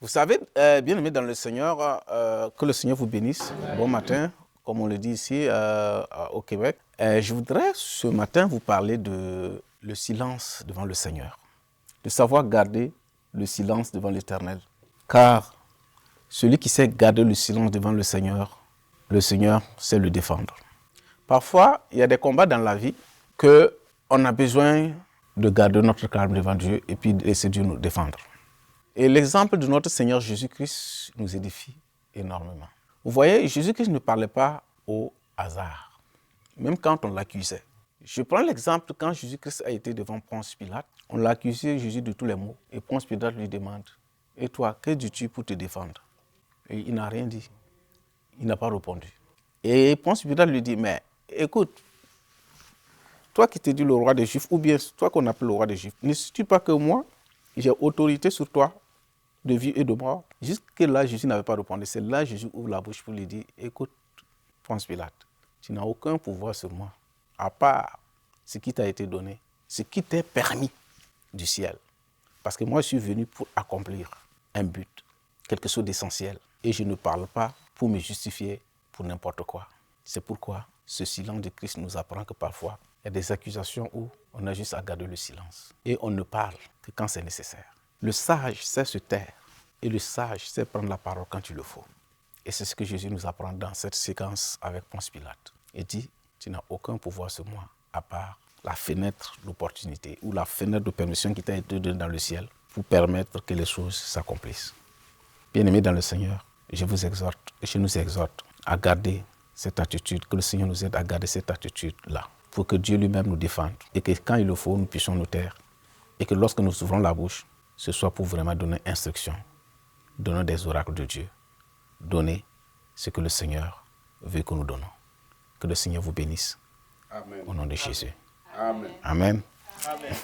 Vous savez, bien aimé dans le Seigneur, que le Seigneur vous bénisse. Bon matin, comme on le dit ici au Québec. Je voudrais ce matin vous parler de le silence devant le Seigneur. De savoir garder le silence devant l'Éternel. Car celui qui sait garder le silence devant le Seigneur sait le défendre. Parfois, il y a des combats dans la vie qu'on a besoin de garder notre calme devant Dieu et puis de laisser Dieu nous défendre. Et l'exemple de notre Seigneur Jésus-Christ nous édifie énormément. Vous voyez, Jésus-Christ ne parlait pas au hasard, même quand on l'accusait. Je prends l'exemple quand Jésus-Christ a été devant Ponce Pilate, on l'a accusé Jésus de tous les maux. Et Ponce Pilate lui demande, « Et toi, que dis-tu pour te défendre ?» Et il n'a rien dit. Il n'a pas répondu. Et Ponce Pilate lui dit, « Mais écoute, toi qui t'es dit le roi des Juifs, ou bien toi qu'on appelle le roi des Juifs, ne sais-tu pas que moi, j'ai autorité sur toi de vie et de mort ?» Jusque là, Jésus n'avait pas répondu. C'est là que Jésus ouvre la bouche pour lui dire, « Écoute, Ponce Pilate, tu n'as aucun pouvoir sur moi, à part ce qui t'a été donné, ce qui t'est permis du ciel. Parce que moi, je suis venu pour accomplir un but, quelque chose d'essentiel. Et je ne parle pas pour me justifier pour n'importe quoi. C'est pourquoi ce silence de Christ nous apprend que parfois, il y a des accusations où on a juste à garder le silence. Et on ne parle que quand c'est nécessaire. Le sage sait se taire et le sage sait prendre la parole quand il le faut. Et c'est ce que Jésus nous apprend dans cette séquence avec Ponce Pilate. Il dit, tu n'as aucun pouvoir sur moi, à part la fenêtre d'opportunité ou la fenêtre de permission qui t'a été donnée dans le ciel pour permettre que les choses s'accomplissent. Bien-aimés dans le Seigneur, je vous exhorte et je nous exhorte à garder cette attitude, que le Seigneur nous aide à garder cette attitude-là, pour que Dieu lui-même nous défende et que quand il le faut, nous puissions nous taire et que lorsque nous ouvrons la bouche, ce soit pour vraiment donner instruction, donner des oracles de Dieu, donner ce que le Seigneur veut que nous donnons. Que le Seigneur vous bénisse. Amen. Au nom de Jésus. Amen. Amen. Amen.